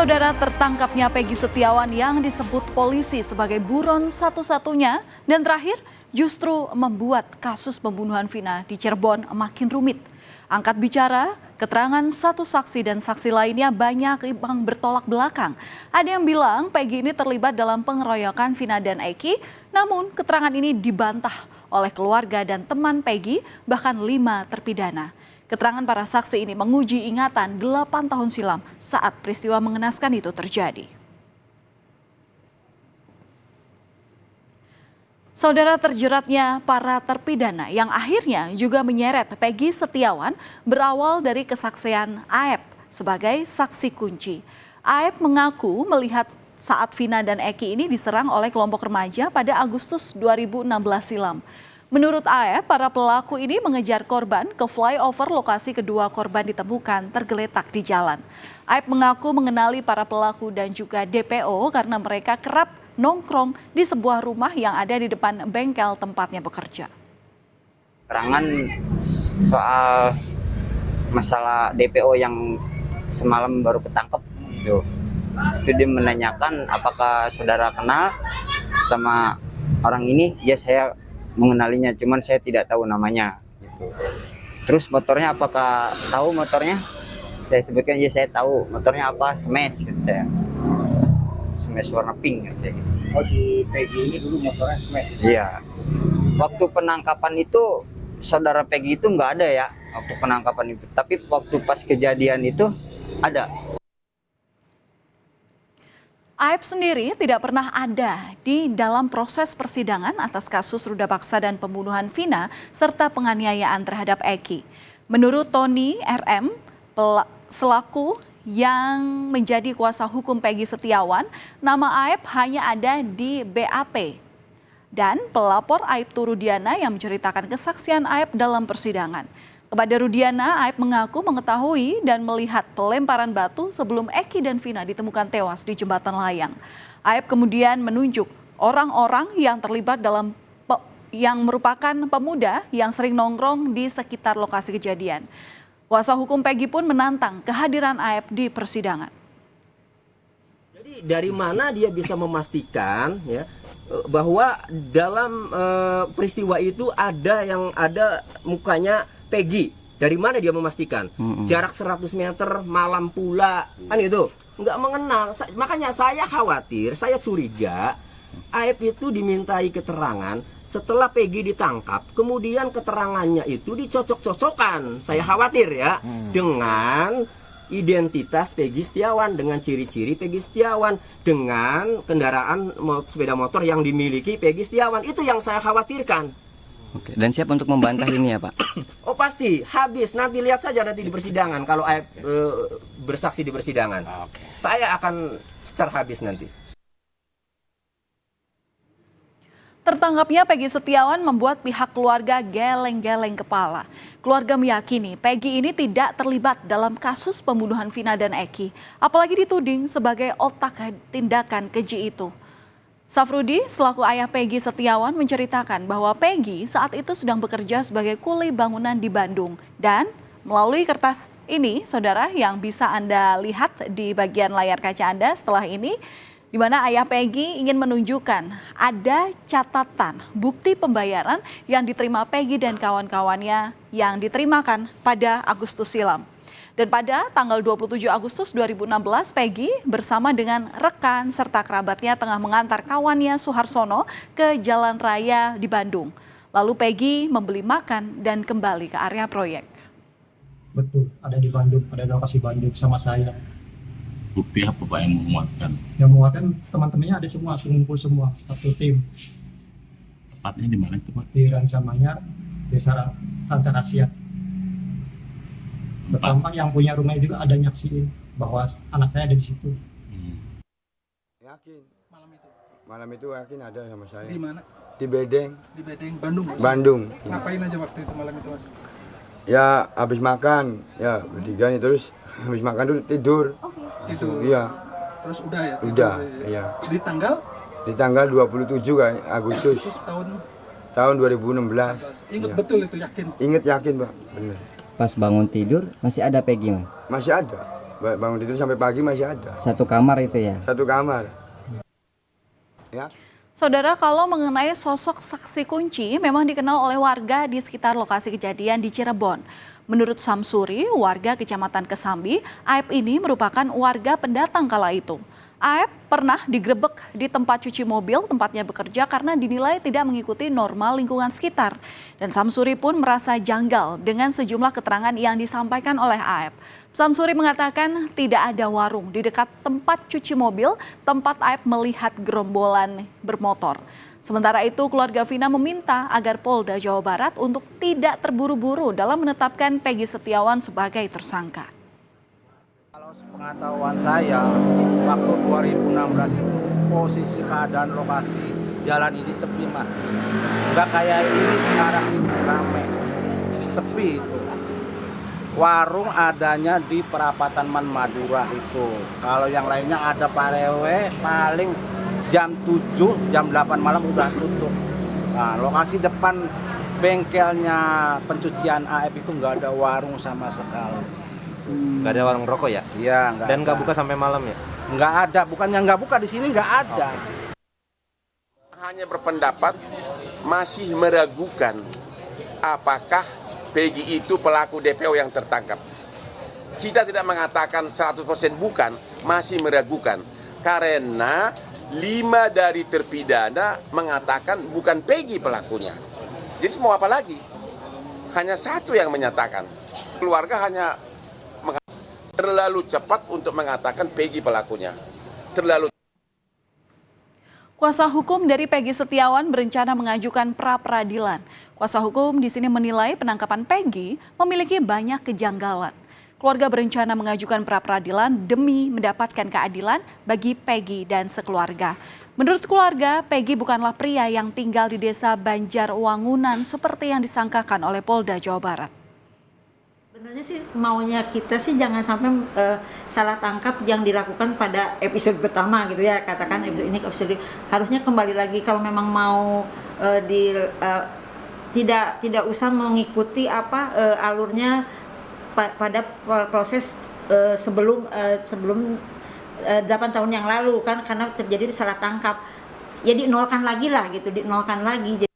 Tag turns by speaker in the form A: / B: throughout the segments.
A: Saudara, tertangkapnya Peggy Setiawan yang disebut polisi sebagai buron satu-satunya dan terakhir justru membuat kasus pembunuhan Vina di Cirebon makin rumit. Angkat bicara, keterangan satu saksi dan saksi lainnya banyak yang bertolak belakang. Ada yang bilang Peggy ini terlibat dalam pengeroyokan Vina dan Eki, namun keterangan ini dibantah oleh keluarga dan teman Peggy, bahkan 5 terpidana. Keterangan para saksi ini menguji ingatan 8 tahun silam saat peristiwa mengenaskan itu terjadi. Saudara, terjeratnya para terpidana yang akhirnya juga menyeret Peggy Setiawan berawal dari kesaksian Aep sebagai saksi kunci. Aep mengaku melihat saat Vina dan Eki ini diserang oleh kelompok remaja pada Agustus 2016 silam. Menurut Aep, para pelaku ini mengejar korban ke flyover lokasi kedua korban ditemukan tergeletak di jalan. Aep mengaku mengenali para pelaku dan juga DPO karena mereka kerap nongkrong di sebuah rumah yang ada di depan bengkel tempatnya bekerja.
B: Keterangan soal masalah DPO yang semalam baru ketangkep itu dia menanyakan apakah saudara kenal sama orang ini. Ya, saya mengenalinya, cuman saya tidak tahu namanya gitu. Terus motornya apakah tahu motornya? Saya sebutkan ya saya tahu motornya apa, Smash gitu saya. Smash warna pink gitu saya.
C: Oh, si Peggy ini dulu motornya Smash.
B: Iya. Waktu penangkapan itu saudara Peggy itu nggak ada ya waktu penangkapan itu, tapi waktu pas kejadian itu ada.
A: Aep sendiri tidak pernah ada di dalam proses persidangan atas kasus ruda paksa dan pembunuhan Vina serta penganiayaan terhadap Eki. Menurut Tony RM, selaku yang menjadi kuasa hukum Peggy Setiawan, nama Aep hanya ada di BAP. Dan pelapor Aibtu Rudiana yang menceritakan kesaksian Aep dalam persidangan. Kepada Rudiana, Aep mengaku mengetahui dan melihat pelemparan batu sebelum Eki dan Vina ditemukan tewas di jembatan layang. Aep kemudian menunjuk orang-orang yang terlibat dalam yang merupakan pemuda yang sering nongkrong di sekitar lokasi kejadian. Kuasa hukum Peggy pun menantang kehadiran Aep di persidangan.
D: Jadi dari mana dia bisa memastikan ya bahwa dalam peristiwa itu ada mukanya Peggy? Dari mana dia memastikan? Jarak 100 meter, malam pula, kan itu nggak mengenal. Makanya saya khawatir, saya curiga Aep itu dimintai keterangan setelah Peggy ditangkap, kemudian keterangannya itu dicocok-cocokkan. Saya khawatir ya dengan identitas Peggy Setiawan, dengan ciri-ciri Peggy Setiawan, dengan kendaraan sepeda motor yang dimiliki Peggy Setiawan. Itu yang saya khawatirkan.
E: Oke, dan siap untuk membantah ini ya Pak?
D: Oh pasti, habis. Nanti lihat saja nanti di persidangan kalau Aep bersaksi di persidangan. Saya akan secara habis nanti.
A: Tertangkapnya Peggy Setiawan membuat pihak keluarga geleng-geleng kepala. Keluarga meyakini Peggy ini tidak terlibat dalam kasus pembunuhan Vina dan Eki, apalagi dituding sebagai otak tindakan keji itu. Safrudi selaku ayah Peggy Setiawan menceritakan bahwa Peggy saat itu sedang bekerja sebagai kuli bangunan di Bandung. Dan melalui kertas ini, saudara, yang bisa Anda lihat di bagian layar kaca Anda setelah ini, di mana ayah Peggy ingin menunjukkan ada catatan bukti pembayaran yang diterima Peggy dan kawan-kawannya yang diterimakan pada Agustus silam. Dan pada tanggal 27 Agustus 2016, Peggy bersama dengan rekan serta kerabatnya tengah mengantar kawannya Suharsono ke jalan raya di Bandung. Lalu Peggy membeli makan dan kembali ke area proyek.
C: Betul, ada di Bandung, ada di lokasi Bandung sama saya.
F: Bukti apa Pak yang menguatkan?
C: Yang menguatkan teman-temannya ada semua, ngumpul semua, satu tim.
F: Tepatnya di mana itu Pak?
C: Di Rancamanyar, Desa Rancakasiat. Pertama yang punya rumahnya juga ada nyaksiin bahwa anak saya ada di situ.
G: Yakin. Malam itu yakin ada sama saya.
H: Di mana?
G: Di Bedeng.
H: Di Bedeng, Bandung. Mas?
G: Bandung.
H: Ngapain aja waktu itu malam itu Mas?
G: Ya habis makan, ya bertiga nih, terus habis makan dulu tidur.
H: Tidur.
G: Iya.
H: Terus udah ya? Tidur,
G: Udah,
H: ya.
G: iya.
H: Di tanggal?
G: Di tanggal 27 kan Agustus tahun 2016.
H: Ingat
G: Iya.
H: betul itu, yakin?
G: Ingat yakin Pak, bener.
E: Pas bangun tidur masih ada Peggy Mas?
G: Masih ada. bangun tidur sampai pagi masih ada.
E: Satu kamar itu ya?
G: Satu kamar. Ya.
A: Saudara, kalau mengenai sosok saksi kunci memang dikenal oleh warga di sekitar lokasi kejadian di Cirebon. Menurut Samsuri, warga Kecamatan Kesambi, Aep ini merupakan warga pendatang kala itu. Aep pernah digerebek di tempat cuci mobil tempatnya bekerja karena dinilai tidak mengikuti norma lingkungan sekitar. Dan Samsuri pun merasa janggal dengan sejumlah keterangan yang disampaikan oleh Aep. Samsuri mengatakan tidak ada warung di dekat tempat cuci mobil tempat Aep melihat gerombolan bermotor. Sementara itu, keluarga Vina meminta agar Polda Jawa Barat untuk tidak terburu-buru dalam menetapkan Peggy Setiawan sebagai tersangka.
I: Kalau sepengetahuan saya, waktu 2016 itu posisi keadaan lokasi jalan ini sepi, Mas. Nggak kayak ini sekarang ini ramai, sepi itu. Warung adanya di perapatan Man Madura itu. Kalau yang lainnya ada parewe paling jam 7, jam 8 malam udah tutup. Nah, lokasi depan bengkelnya pencucian AF itu nggak ada warung sama sekali.
J: Nggak ada warung rokok ya?
I: Iya, nggak.
J: Dan
I: ada.
J: nggak buka sampai malam ya?
I: Nggak ada, bukannya nggak buka, di sini nggak ada.
K: Hanya berpendapat masih meragukan apakah Peggy itu pelaku DPO yang tertangkap. Kita tidak mengatakan 100% bukan, masih meragukan. Karena 5 dari terpidana mengatakan bukan Peggy pelakunya. Jadi mau apa lagi? Hanya 1 yang menyatakan. Keluarga hanya terlalu cepat untuk mengatakan Peggy pelakunya. Terlalu.
A: Kuasa hukum dari Peggy Setiawan berencana mengajukan pra-peradilan. Kuasa hukum di sini menilai penangkapan Peggy memiliki banyak kejanggalan. Keluarga berencana mengajukan pra-peradilan demi mendapatkan keadilan bagi Peggy dan sekeluarga. Menurut keluarga, Peggy bukanlah pria yang tinggal di desa Banjarwangunan seperti yang disangkakan oleh Polda Jawa Barat.
L: Sebenarnya sih maunya kita sih jangan sampai salah tangkap yang dilakukan pada episode pertama gitu ya, katakan episode ini episode harusnya kembali lagi kalau memang mau tidak usah mengikuti alurnya pada proses sebelum 8 tahun yang lalu kan, karena terjadi salah tangkap. Jadi nolkan lagi lah gitu, dinolkan lagi.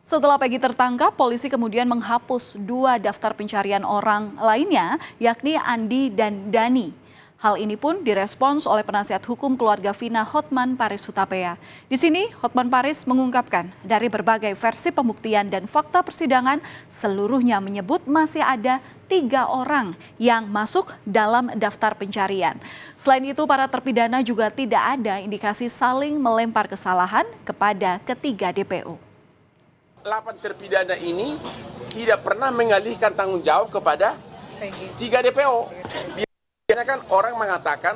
A: Setelah Peggy tertangkap, polisi kemudian menghapus 2 daftar pencarian orang lainnya, yakni Andi dan Dani. Hal ini pun direspons oleh penasihat hukum keluarga Vina, Hotman Paris Hutapea. Di sini, Hotman Paris mengungkapkan dari berbagai versi pembuktian dan fakta persidangan, seluruhnya menyebut masih ada 3 orang yang masuk dalam daftar pencarian. Selain itu, para terpidana juga tidak ada indikasi saling melempar kesalahan kepada ketiga DPO.
K: 8 terpidana ini tidak pernah mengalihkan tanggung jawab kepada 3 DPO. Biasanya kan orang mengatakan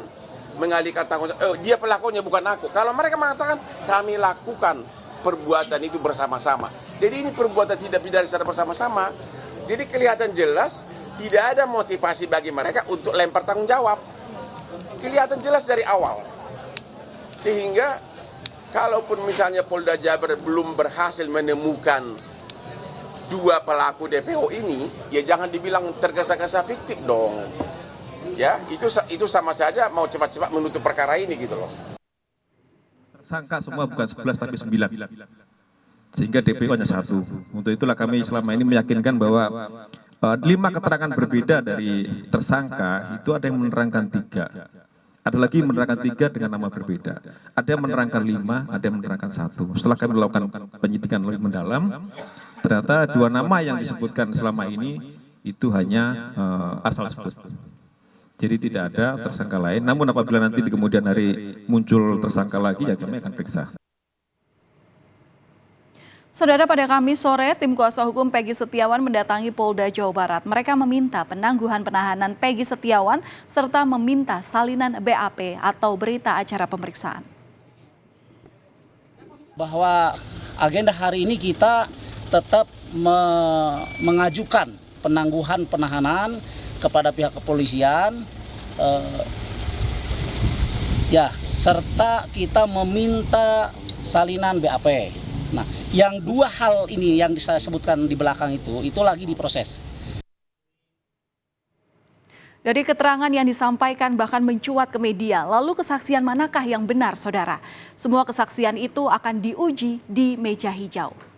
K: mengalihkan tanggung jawab, dia pelakunya bukan aku. Kalau mereka mengatakan kami lakukan perbuatan itu bersama-sama. Jadi ini perbuatan tidak pidana secara bersama-sama. Jadi kelihatan jelas tidak ada motivasi bagi mereka untuk lempar tanggung jawab. Kelihatan jelas dari awal. Sehingga kalaupun misalnya Polda Jabar belum berhasil menemukan 2 pelaku DPO ini, ya jangan dibilang tergesa-gesa fiktif dong. Ya, itu sama saja mau cepat-cepat menutup perkara ini gitu loh.
M: Tersangka semua bukan 11 tapi 9. Sehingga DPO hanya 1. Untuk itulah kami selama ini meyakinkan bahwa 5 keterangan berbeda dari tersangka itu ada yang menerangkan 3. Ada lagi menerangkan 3 dengan nama berbeda. Ada yang menerangkan 5, ada yang menerangkan 1. Setelah kami melakukan penyidikan lebih mendalam, ternyata 2 nama yang disebutkan selama ini itu hanya asal sebut. Jadi tidak ada tersangka lain. Namun apabila nanti di kemudian hari muncul tersangka lagi, ya kami akan periksa.
A: Saudara, pada Kamis sore, tim kuasa hukum Peggy Setiawan mendatangi Polda Jawa Barat. Mereka meminta penangguhan penahanan Peggy Setiawan serta meminta salinan BAP atau berita acara pemeriksaan.
N: Bahwa agenda hari ini kita tetap mengajukan penangguhan penahanan kepada pihak kepolisian, serta kita meminta salinan BAP. Nah, yang 2 hal ini yang saya sebutkan di belakang itu lagi diproses.
A: Dari keterangan yang disampaikan bahkan mencuat ke media, lalu kesaksian manakah yang benar, saudara? Semua kesaksian itu akan diuji di meja hijau.